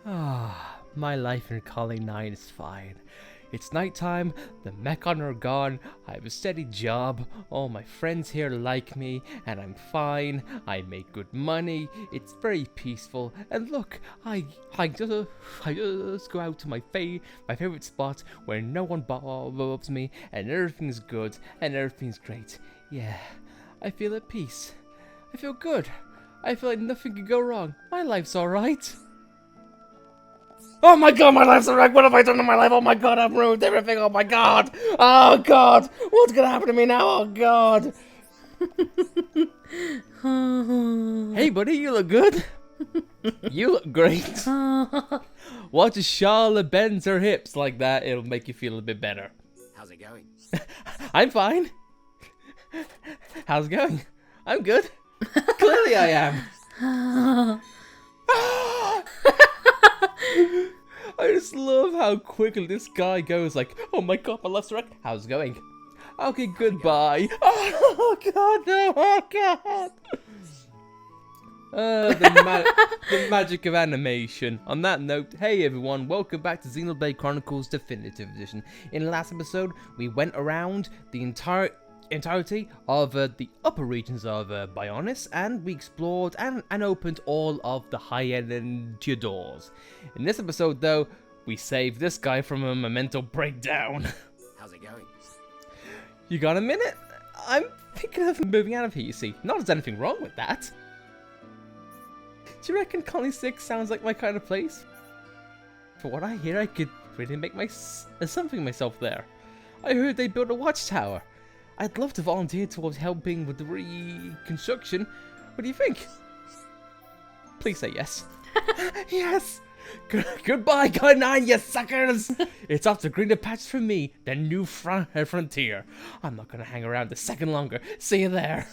Ah, my life in Colony 9 is fine. It's nighttime, the Mechon are gone, I have a steady job, all my friends here like me, and I'm fine, I make good money, it's very peaceful, and look, I just go out to my favorite spot where no one bothers me, and everything's good, and everything's great. Yeah, I feel at peace. I feel good. I feel like nothing can go wrong. My life's alright. Oh my god, my life's a wreck. What have I done in my life? Oh my god, I've ruined everything. Oh my god. Oh god. What's gonna happen to me now? Oh god. Hey buddy, you look good. You look great. Watch Charlotte bends her hips like that. It'll make you feel a bit better. How's it going? I'm fine. How's it going? I'm good. Clearly I am. I just love how quickly this guy goes like, oh my god, my life's wrecked. How's it going? Okay, goodbye. Oh god, no, oh god. The magic of animation. On that note, hey everyone, welcome back to Xenoblade Chronicles Definitive Edition. In the last episode, we went around the entirety of the upper regions of Bionis, and we explored and opened all of the high-end doors. In this episode, though, we saved this guy from a mental breakdown. How's it going? You got a minute? I'm thinking of moving out of here, you see. Not that there's anything wrong with that. Do you reckon Colony 6 sounds like my kind of place? For what I hear, I could really make something myself there. I heard they built a watchtower. I'd love to volunteer towards helping with the reconstruction. What do you think? Please say yes. Yes! Goodbye, Colony 9, you suckers! It's off to greener patches for me, the new frontier. I'm not gonna hang around a second longer. See you there.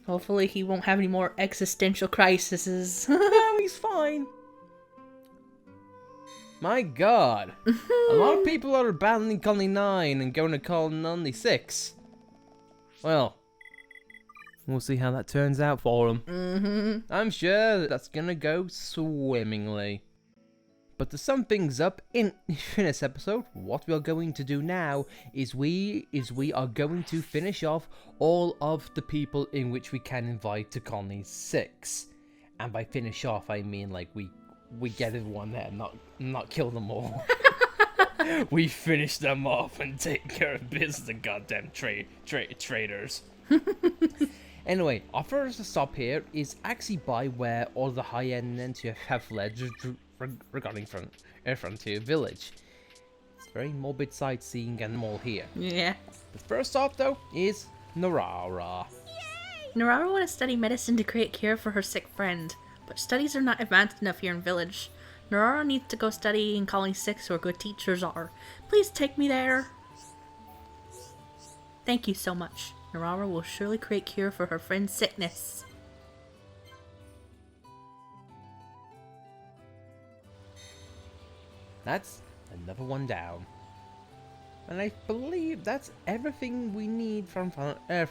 Hopefully he won't have any more existential crises. No, he's fine. My god. A lot of people are abandoning Colony 9 and going to Colony 6. Well, we'll see how that turns out for them. I'm sure that's gonna go swimmingly. But to sum things up in this episode, what we are going to do now is we are going to finish off all of the people in which we can invite to Colony 6. And by finish off, I mean like we get everyone there, not kill them all. We finish them off and take care of business, the goddamn traitors. Anyway, our first stop here is actually by where all the high-end have fled regarding Frontier Village. It's very morbid sightseeing and all here. Yeah. The first stop, though, is Narara. Yay! Narara wants to study medicine to create cure for her sick friend, but studies are not advanced enough here in village. Narara needs to go study in Colony 6 where good teachers are. Please take me there. Thank you so much. Narara will surely create cure for her friend's sickness. That's another one down. And I believe that's everything we need from Frontier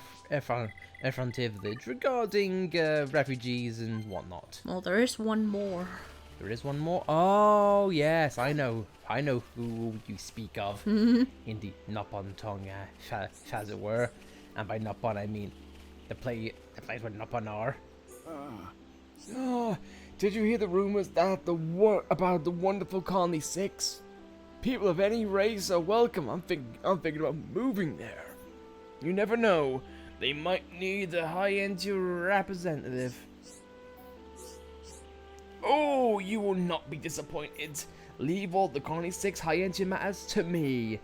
Village regarding refugees and whatnot. Well, there is one more. There is one more. Oh yes, I know who you speak of in the Nippon tongue, as it were. And by Nippon, I mean the place where Nippon are. Oh, did you hear the rumors that about the wonderful Colony 6? People of any race are welcome. I'm thinking about moving there. You never know. They might need a high-end representative. Oh, you will not be disappointed. Leave all the Colony 6 high-end matters to me.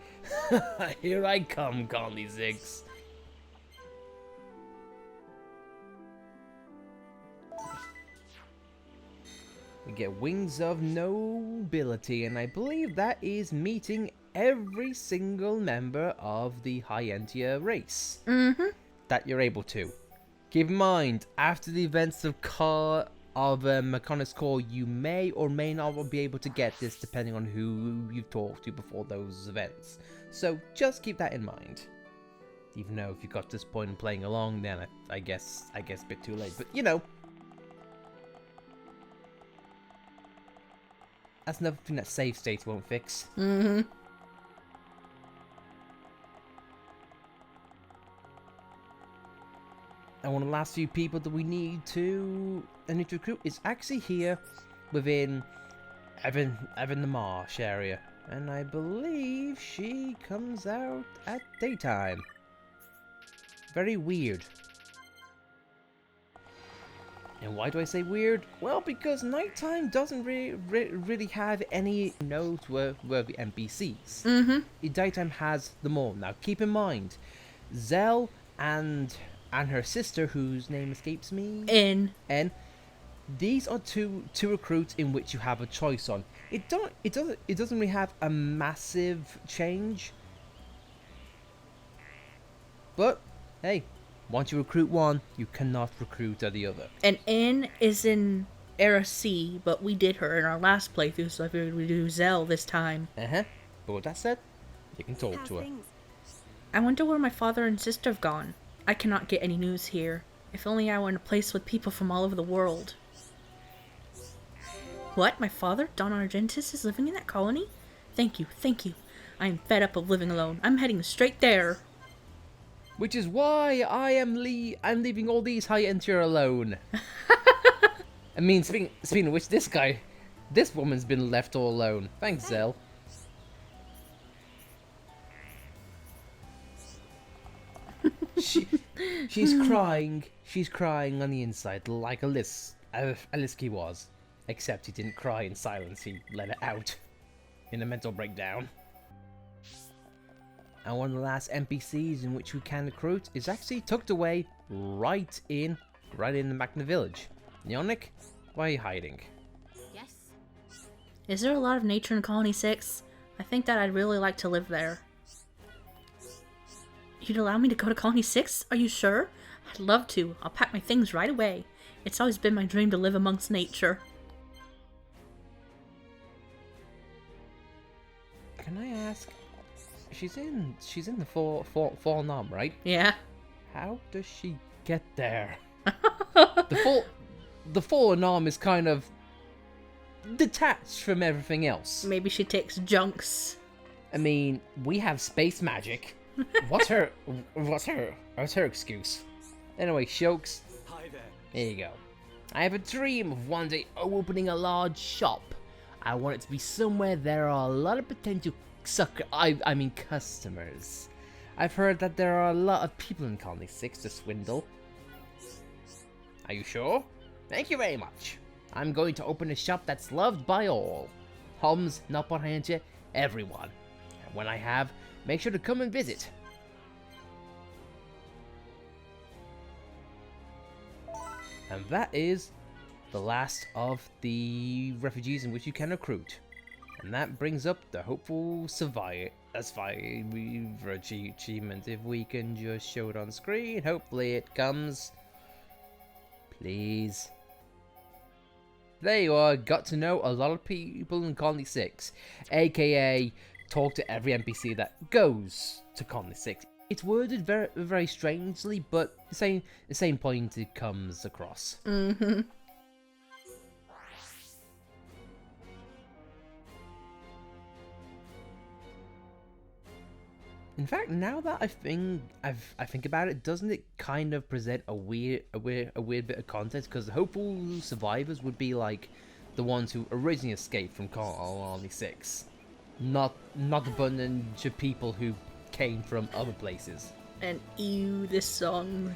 Here I come, Colony 6. We get Wings of Nobility, and I believe that is meeting every single member of the high-end race that you're able to. Keep in mind, after the events of Mechonic's Core, you may or may not be able to get this depending on who you've talked to before those events. So just keep that in mind. Even though if you got to this point in playing along, then I guess a bit too late. But you know. that's another thing that save states won't fix. Mm-hmm. And one of the last few people that we need to recruit is actually here within Evan the Marsh area. And I believe she comes out at daytime. Very weird. And why do I say weird? Well, because nighttime doesn't really have any noteworthy NPCs. Mm-hmm. Daytime has them all. Now, keep in mind, Zell and her sister, whose name escapes me, N. These are two recruits in which you have a choice on. It doesn't really have a massive change. But hey, once you recruit one, you cannot recruit the other. And N is in Era C, but we did her in our last playthrough, so I figured we'd do Zell this time. But with that said, you can talk to her. I wonder where my father and sister have gone. I cannot get any news here. If only I were in a place with people from all over the world. What? My father, Don Argentis, is living in that colony? Thank you, thank you. I am fed up of living alone. I'm heading straight there. Which is why I'm leaving all these high-end here alone. I mean, speaking of which, this woman's been left all alone. Thanks, Zell. She's crying. She's crying on the inside, like Aliski was. Except he didn't cry in silence. He let it out in a mental breakdown. And one of the last NPCs in which we can recruit is actually tucked away right in the back of the village. Neonic, why are you hiding? Yes. Is there a lot of nature in Colony 6? I think that I'd really like to live there. You'd allow me to go to Colony 6? Are you sure? I'd love to. I'll pack my things right away. It's always been my dream to live amongst nature. Can I ask? She's in the Fallen Arm, right? Yeah. How does she get there? The Fallen Arm is kind of detached from everything else. Maybe she takes junks. I mean, we have space magic. What's her excuse? Anyway, Shokes. Hi there. There you go. I have a dream of one day opening a large shop. I want it to be somewhere there are a lot of potential customers. I've heard that there are a lot of people in Colony 6 to swindle. Are you sure? Thank you very much. I'm going to open a shop that's loved by all. Homes, not behind you, everyone. And when I have, make sure to come and visit. And that is the last of the refugees in which you can recruit. And that brings up the hopeful survivor achievement. If we can just show it on screen, hopefully it comes. Please. There you are, got to know a lot of people in Colony 6, aka talk to every NPC that goes to Colony 6. It's worded very, very strangely, but the same point it comes across. Mm-hmm. In fact, now that I think about it, doesn't it kind of present a weird bit of context? Because the hopeful survivors would be like the ones who originally escaped from Colony 6, not a bunch of people who came from other places. And ew, this song.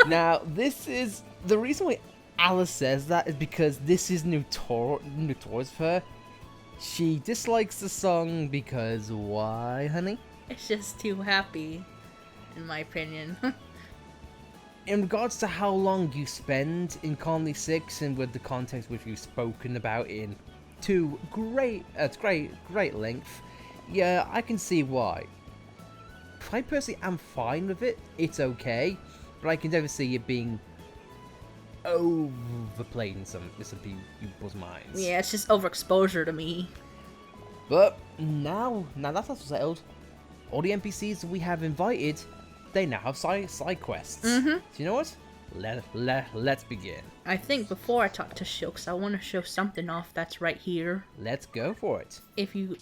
Now, this is the reason why Alice says that is because this is notorious for her. She dislikes the song because why, honey? It's just too happy, in my opinion. In regards to how long you spend in Colony 6 and with the context which we've spoken about in great length, yeah, I can see why. I personally am fine with it. It's okay, but I can never see it being overplayed in some people's minds. Yeah, it's just overexposure to me. But now that's all settled. All the NPCs we have invited, they now have side quests. Mm-hmm. Do you know what? let's begin. I think before I talk to Shilks, I want to show something off that's right here. Let's go for it. If you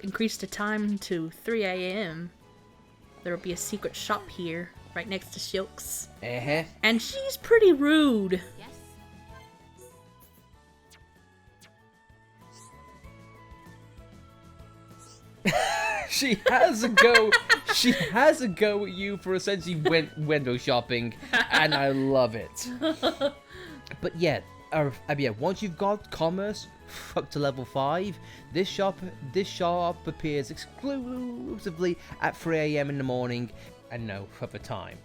increase the time to 3 a.m., there will be a secret shop here, right next to Shilks. And she's pretty rude. She has a go. She has a go at you for essentially window shopping, and I love it. But yeah, once you've got commerce up to level 5, this shop appears exclusively at 3 a.m. in the morning and no other time.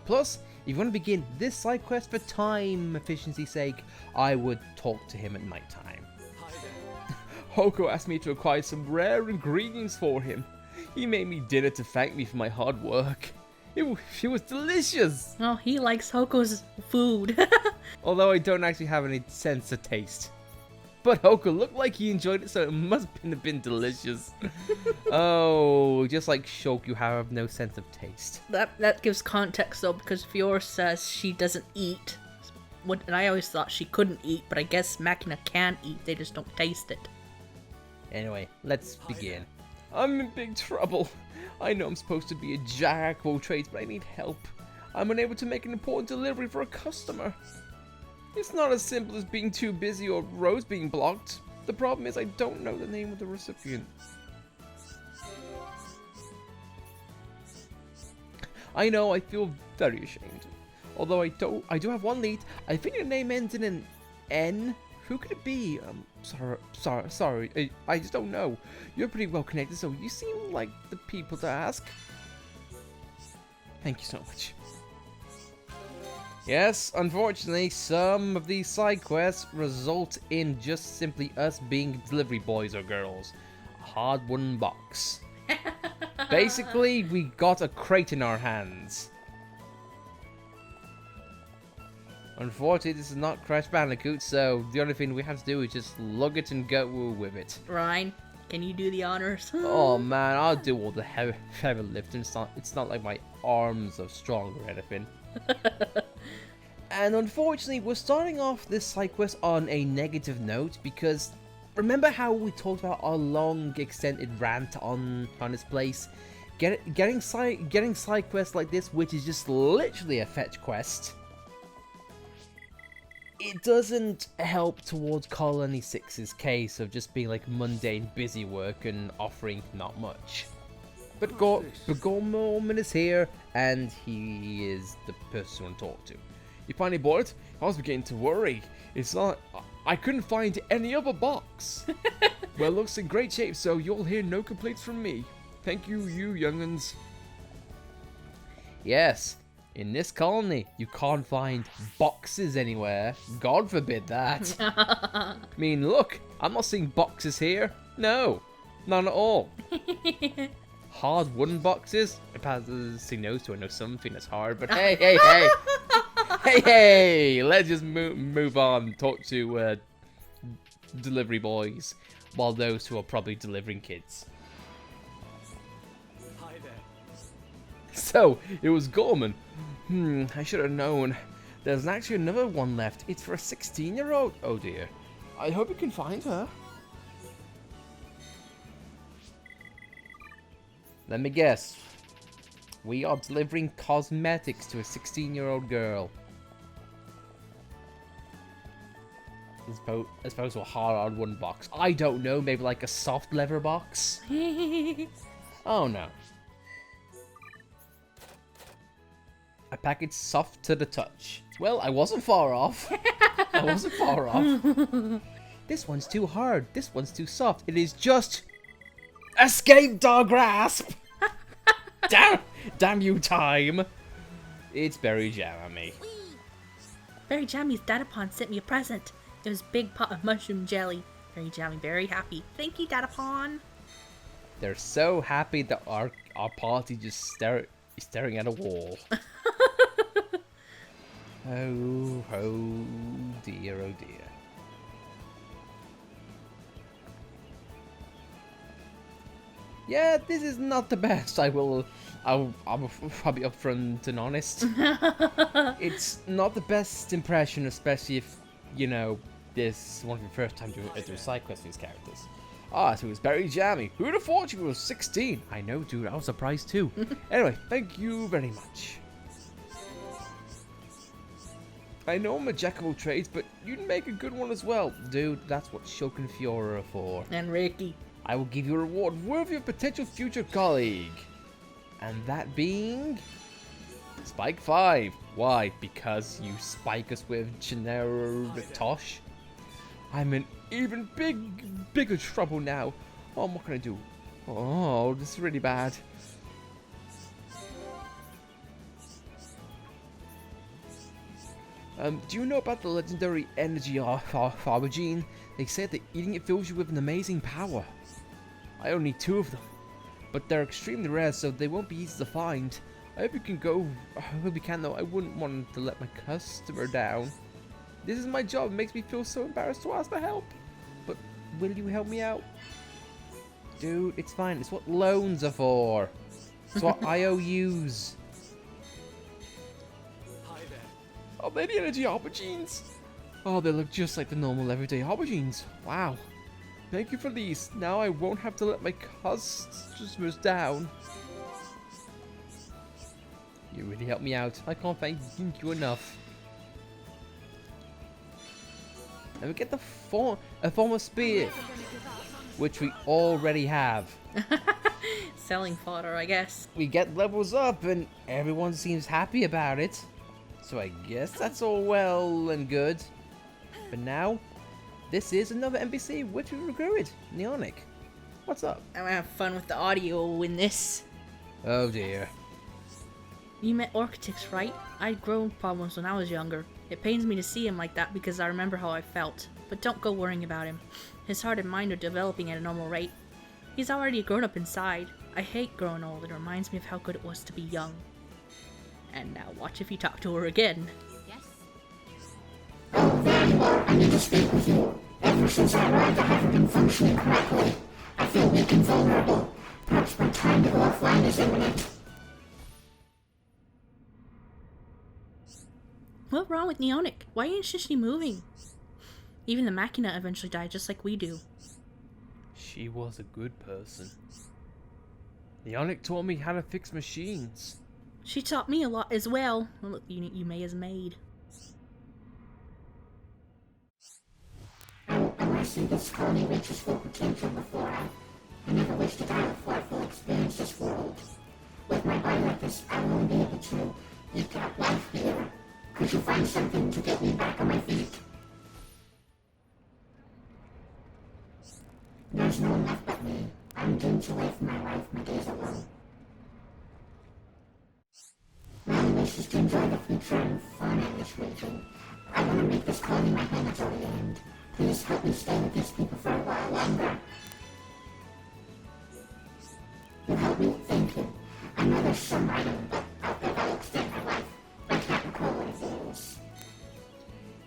Plus, if you want to begin this side quest for time efficiency's sake, I would talk to him at night time. Hoko asked me to acquire some rare ingredients for him. He made me dinner to thank me for my hard work. It was delicious! Oh, he likes Hoko's food. Although I don't actually have any sense of taste. But Hoko looked like he enjoyed it, so it must have been delicious. Oh, just like Shulk, you have no sense of taste. That gives context though, because Fiora says she doesn't eat. And I always thought she couldn't eat, but I guess Machina can eat, they just don't taste it. Anyway, let's begin. I'm in big trouble. I know I'm supposed to be a jack of all trades, but I need help. I'm unable to make an important delivery for a customer. It's not as simple as being too busy or roads being blocked. The problem is I don't know the name of the recipient. I know, I feel very ashamed. Although I do have one lead. I think your name ends in an N. Who could it be? Sorry. I just don't know. You're pretty well connected, so you seem like the people to ask. Thank you so much. Yes, unfortunately, some of these side quests result in just simply us being delivery boys or girls. A hard-won box. Basically, we got a crate in our hands. Unfortunately, this is not Crash Bandicoot, so the only thing we have to do is just lug it and go with it. Ryan, can you do the honors? Oh man, I'll do all the heavy lifting. It's not like my arms are strong or anything. And unfortunately, we're starting off this side quest on a negative note because remember how we talked about our long extended rant on this place? Getting side quests like this, which is just literally a fetch quest, it doesn't help towards Colony 6's case of just being like mundane busy work and offering not much. But Gorman is here, and he is the person I want to talk to. You finally bought it? I was beginning to worry. It's not... I couldn't find any other box. Well, it looks in great shape, so you'll hear no complaints from me. Thank you, you young'uns. Yes. In this colony, you can't find boxes anywhere. God forbid that. I mean, look, I'm not seeing boxes here. No, none at all. Hard wooden boxes? If I had to say no to, I know something that's hard, but hey. hey, let's just move on. Talk to delivery boys, while those who are probably delivering kids. Hi there. So, it was Gorman. I should have known. There's actually another one left. It's for a 16-year-old. Oh dear. I hope you can find her. Let me guess. We are delivering cosmetics to a 16-year-old girl. As opposed to a hard wooden box. I don't know, maybe like a soft leather box? Oh no. A package soft to the touch. Well, I wasn't far off. This one's too hard. This one's too soft. It is just... escaped our grasp! Damn you, time! It's Berry Jammy. Berry Jammy's Datapon sent me a present. It was a big pot of mushroom jelly. Berry Jammy very happy. Thank you, Datapon. They're so happy that our party just staring at a wall. Oh dear, oh dear. Yeah, this is not the best. I'll be upfront and honest. It's not the best impression, especially if, you know, this is one of your first time doing a side quest for these characters. Ah, so it was very jammy. Who'd have thought you was 16? I know, dude. I was surprised too. Anyway, thank you very much. I know I'm a jack of all trades, but you'd make a good one as well. Dude, that's what Shulk and Fiora are for. And Ricky. I will give you a reward worthy of a potential future colleague. And that being... Spike 5. Why? Because you spike us with Gennaro Tosh? I'm in even bigger trouble now. Oh, what can I do? Oh, this is really bad. Do you know about the legendary energy Arbogene? They say that eating it fills you with an amazing power. I only need 2 of them, but they're extremely rare, so they won't be easy to find. I hope you can go. I hope you can, though. I wouldn't want to let my customer down. This is my job. It makes me feel so embarrassed to ask for help. But will you help me out? Dude, it's fine. It's what loans are for. It's what IOUs. Hi there. Oh, they're the energy Arbogenes. Oh, they look just like the normal everyday Arbogenes. Wow. Thank you for these. Now I won't have to let my customers down. You really helped me out. I can't thank you enough. And we get a form of spear, which we already have. Selling fodder, I guess. We get levels up, and everyone seems happy about it. So I guess that's all well and good. But now, this is another NPC which we recruited, Neonic. What's up? I'm gonna have fun with the audio in this. Oh dear. You met Orchitix, right? I had growing problems when I was younger. It pains me to see him like that because I remember how I felt. But don't go worrying about him. His heart and mind are developing at a normal rate. He's already grown up inside. I hate growing old. It reminds me of how good it was to be young. And now watch if you talk to her again. Yes? Oh, very well. I need to speak with you. Ever since I arrived, I haven't been functioning correctly. I feel weak and vulnerable. Perhaps my time to go offline is imminent. What's wrong with Neonic? Why isn't she moving? Even the Machina eventually died just like we do. She was a good person. Neonic taught me how to fix machines. She taught me a lot as well. Well, look, you may as maid. I see this colony reaches full potential before I never wish to die before I fully experience this world. With my body like this, I won't be able to eke out life here. Could you find something to get me back on my feet? There's no one left but me. I'm doomed to live my life, my days alone. My only wish is to enjoy the future and fun in this region. I want to make this colony my home until the end. Please help me stay with these people for a while longer. You help me? Thank you. I know there's some writing, but out there that'll extend my life. Like Capricorn reveals.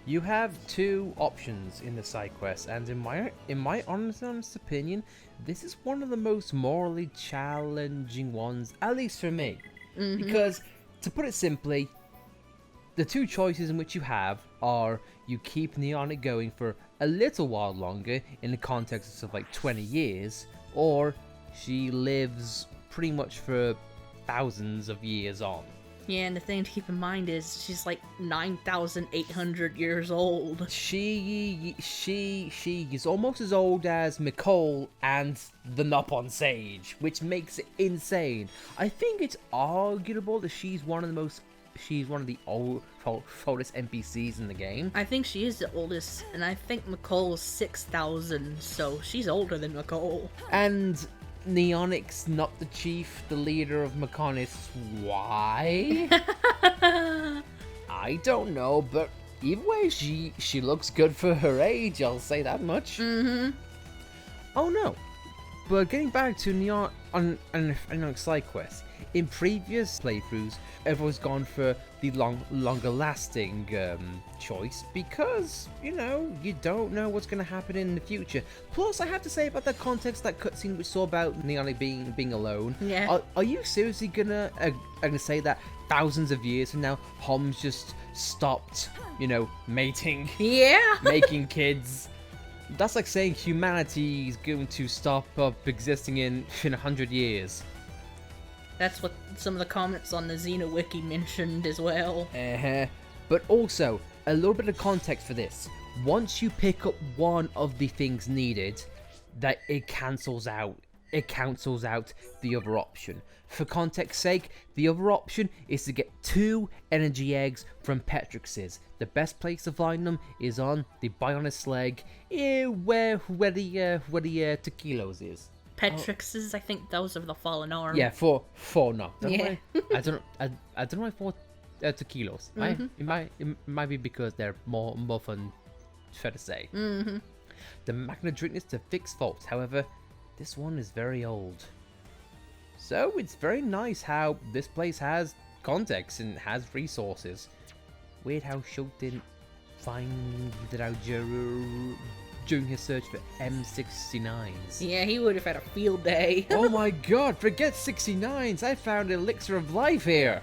You have 2 options in the side quest, and in my honest opinion, this is one of the most morally challenging ones, at least for me. Because, to put it simply, the 2 choices in which you have are you keep Neonic going for a little while longer in the context of like 20 years, or she lives pretty much for thousands of years on. Yeah, and the thing to keep in mind is she's like 9,800 years old. She is almost as old as McCall and the Nopon Sage, which makes it insane. I think it's arguable that she's one of the oldest NPCs in the game. I think she is the oldest, and I think McCall's 6,000, so she's older than McCall. And Neonic's not the chief, the leader of Mechonis. Why? I don't know, but either way, she looks good for her age, I'll say that much. Oh no. But getting back to Neon on side quests, in previous playthroughs, everyone's gone for the longer lasting choice because, you know, you don't know what's going to happen in the future. Plus, I have to say about the context, that cutscene we saw about Neon being alone. Yeah. Are you seriously gonna say that thousands of years from now, Hom's just stopped, you know, mating, Yeah. making kids? That's like saying humanity is going to stop existing in 100 years. That's what some of the comments on the Xeno Wiki mentioned as well. But also, a little bit of context for this. Once you pick up one of the things needed, that it cancels out the other option. For context's sake, the other option is to get 2 energy eggs from Petrix's. The best place to find them is on the Bionis leg, where the Tequilos is. Petrix's, I think those are the fallen arm. Yeah, four no. Yeah. I don't know why 4 Tequilos. It might be because they're more fun, fair to say. The magnet drink is to fix faults. However, this one is very old. So it's very nice how this place has context and has resources. Weird how Shulk didn't find it out during his search for M69s. Yeah, he would have had a field day. Oh my god, forget 69s! I found Elixir of Life here!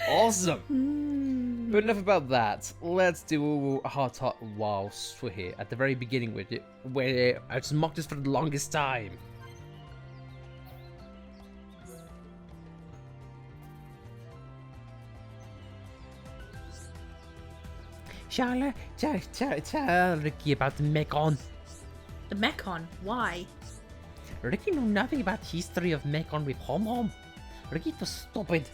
Awesome! But enough about that. Let's do a hot whilst we're here at the very beginning with it, where I just mocked us for the longest time. Charlotte, tell Ricky about the Mekon. The Mekon? Why? Ricky knew nothing about the history of Mekon with Hom. Ricky was stupid.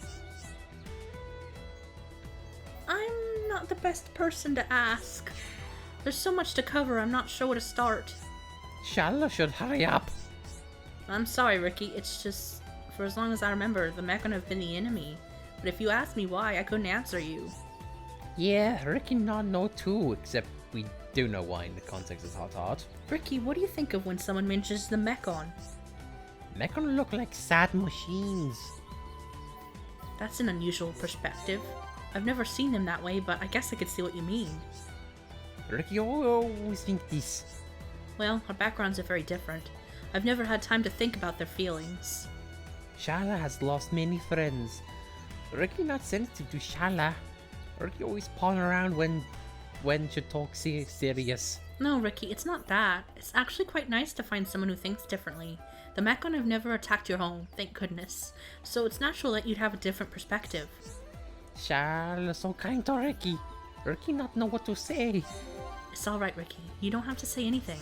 I'm not the best person to ask. There's so much to cover, I'm not sure where to start. Charlotte should hurry up. I'm sorry, Ricky. It's just, for as long as I remember, the Mekon have been the enemy. But if you asked me why, I couldn't answer you. Yeah, Ricky not know too, except we do know why in the context of Hot. Ricky, what do you think of when someone mentions the Mekon? Mekon look like sad machines. That's an unusual perspective. I've never seen them that way, but I guess I could see what you mean. Ricky always think this. Well, our backgrounds are very different. I've never had time to think about their feelings. Shala has lost many friends. Ricky not sensitive to Shala. Ricky always pawn around when she talks serious. No, Ricky, it's not that. It's actually quite nice to find someone who thinks differently. The Mekon have never attacked your home, thank goodness. So it's natural that you'd have a different perspective. Shala so kind to Ricky. Ricky not know what to say. It's alright, Ricky. You don't have to say anything.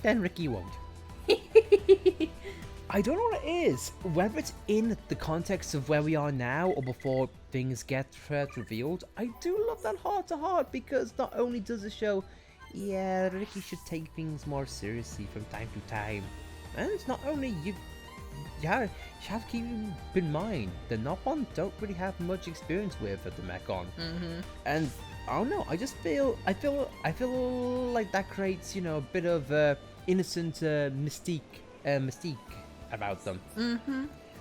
Then Ricky won't. I don't know what it is, whether it's in the context of where we are now or before things get revealed. I do love that heart-to-heart because not only does it show, yeah, Ricky should take things more seriously from time to time, and it's not only you have to keep in mind the Nopon don't really have much experience with the Mekon, and I don't know. I feel like that creates, you know, a bit of innocent mystique about them.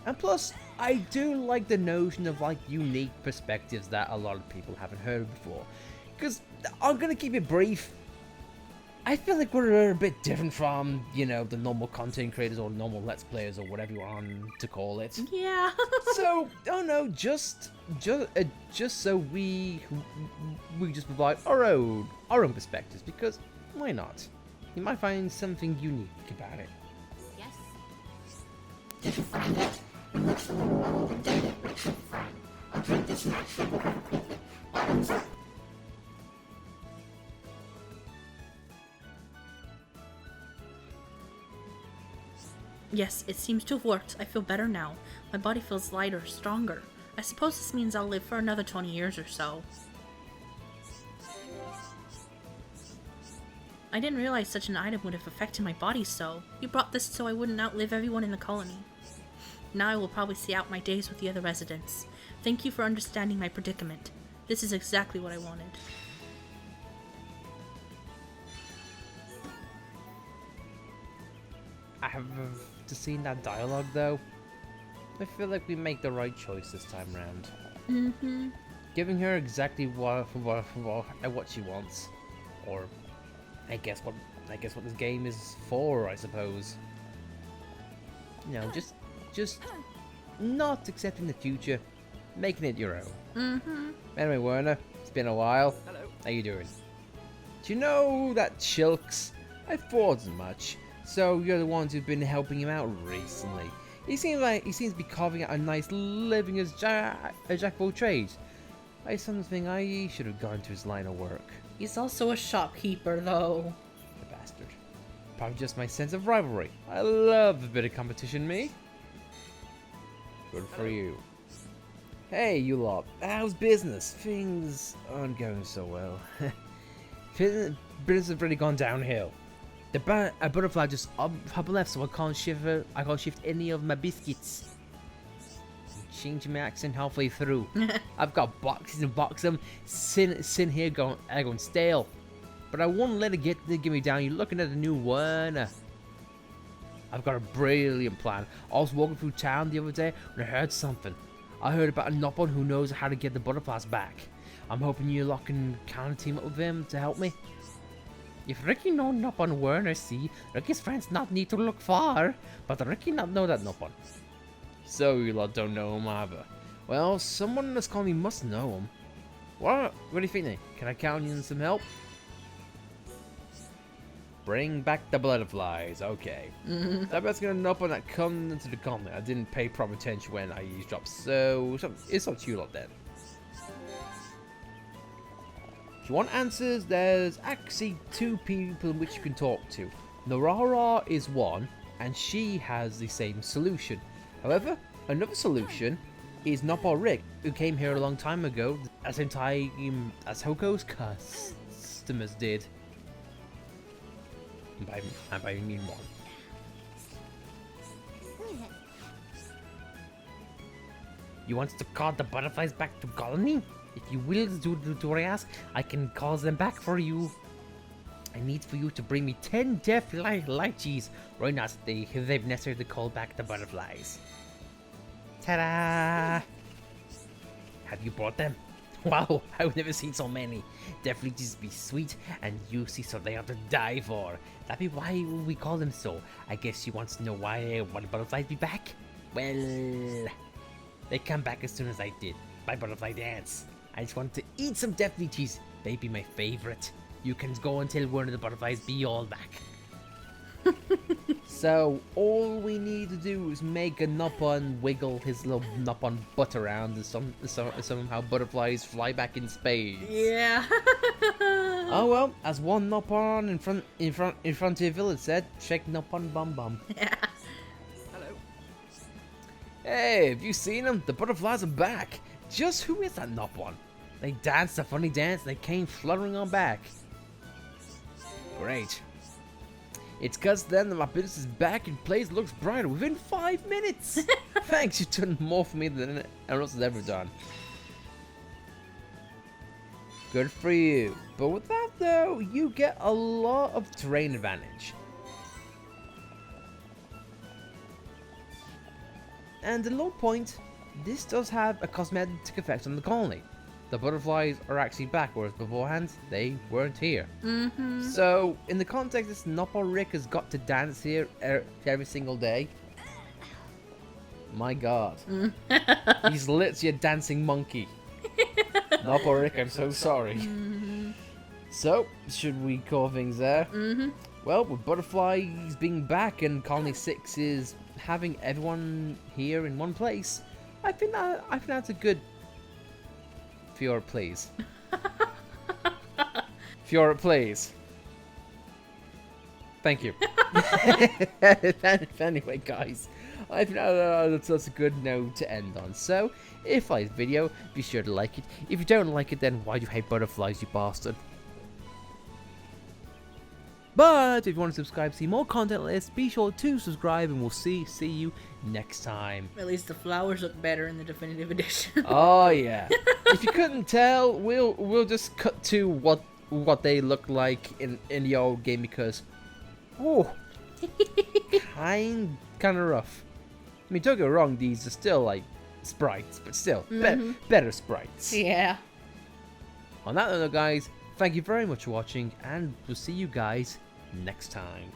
And plus, I do like the notion of like unique perspectives that a lot of people haven't heard before. Because I'm gonna keep it brief. I feel like we're a bit different from, you know, the normal content creators or normal Let's Players or whatever you want to call it. Yeah. So, oh no, just so we just provide our own perspectives, because why not? You might find something unique about it. Did you find it? It looks a little old and dated, but it should be fine. I'll drink this and I'll ship it out quickly. Bottoms up. Yes, it seems to have worked. I feel better now. My body feels lighter, stronger. I suppose this means I'll live for another 20 years or so. I didn't realize such an item would have affected my body so. You brought this so I wouldn't outlive everyone in the colony. Now I will probably see out my days with the other residents. Thank you for understanding my predicament. This is exactly what I wanted. after seeing that dialogue though, I feel like we make the right choice this time round. Giving her exactly what she wants, or I guess what this game is for, I suppose. You know, just not accepting the future, making it your own. Anyway, Werner, it's been a while. Hello. How you doing? Do you know that Chilks? I thought as much. So you're the ones who've been helping him out recently. He seems to be carving out a nice living as a jack of all trades. I something I should have gone to his line of work. He's also a shopkeeper, though. The bastard. Probably just my sense of rivalry. I love a bit of competition, me. Good for you. Hey, you lot. How's business? Things aren't going so well. Business has really gone downhill. A butterfly just up left, so I can't shift any of my biscuits. I'm changing my accent halfway through. I've got boxes and boxes of them sitting here going stale. But I won't let it get me down. You're looking at a new one. I've got a brilliant plan. I was walking through town the other day and I heard something. I heard about a Nopon who knows how to get the butterflies back. I'm hoping you lot can kind of team up with him to help me. If Ricky know Nopon Werner see, Ricky's friends not need to look far, but Ricky not know that Nopon. So you lot don't know him either. Well, someone in this colony must know him. What do you think then? Can I count on some help? Bring back the butterflies, okay. That's gonna Nopon that comes into the colony. I didn't pay proper attention when I eavesdropped, so it's up to you lot then. If you want answers, there's actually two people in which you can talk to. Narara is one, and she has the same solution. However, another solution is Nopal Rick, who came here a long time ago, at the same time as Hoko's customers did. And by mean one. You want to call the butterflies back to colony? If you will do what I ask, I can call them back for you. I need for you to bring me 10 deaf lychees right now. They've necessary to call back the butterflies. Ta-da! Have you brought them? Wow, I've never seen so many. Definitely just be sweet and juicy, so they have to die for. That'd be why we call them so. I guess you want to know why the butterflies be back? Well, they come back as soon as I did. My butterfly dance. I just want to eat some death lychees. They'd be my favorite. You can go until one of the butterflies be all back. So all we need to do is make a Nopon wiggle his little Nopon butt around, and somehow butterflies fly back in space. Yeah. Oh well, as one Nopon in Frontier Village said, shake Nopon bum bum. Yeah. Hello. Hey, have you seen them? The butterflies are back. Just who is that Nopon? They danced a funny dance and they came fluttering on back. Great. It's cause then that my business is back and place looks brighter within 5 minutes. Thanks, you've done more for me than anyone else has ever done. Good for you. But with that though, you get a lot of terrain advantage. And at low point, this does have a cosmetic effect on the colony. The butterflies are actually back, whereas beforehand, they weren't here. So, in the context, this Nopal Rick has got to dance here every single day. My god. He's literally a dancing monkey. Nopal Rick, I'm so sorry. So, should we call things there? Well, with butterflies being back and Colony 6 is having everyone here in one place, I think that's a good Fiora, please. Fiora, please. Thank you. Anyway, guys, I think that's a good note to end on. So, if you like this video, be sure to like it. If you don't like it, then why do you hate butterflies, you bastard? But if you want to subscribe to see more content like this, be sure to subscribe, and we'll see you next time. At least the flowers look better in the definitive edition. Oh yeah. If you couldn't tell, we'll just cut to what they look like in the old game, because kind of rough. I mean, don't get me wrong, these are still like sprites, but still better sprites. Yeah. On that note, guys, thank you very much for watching, and we'll see you guys next time.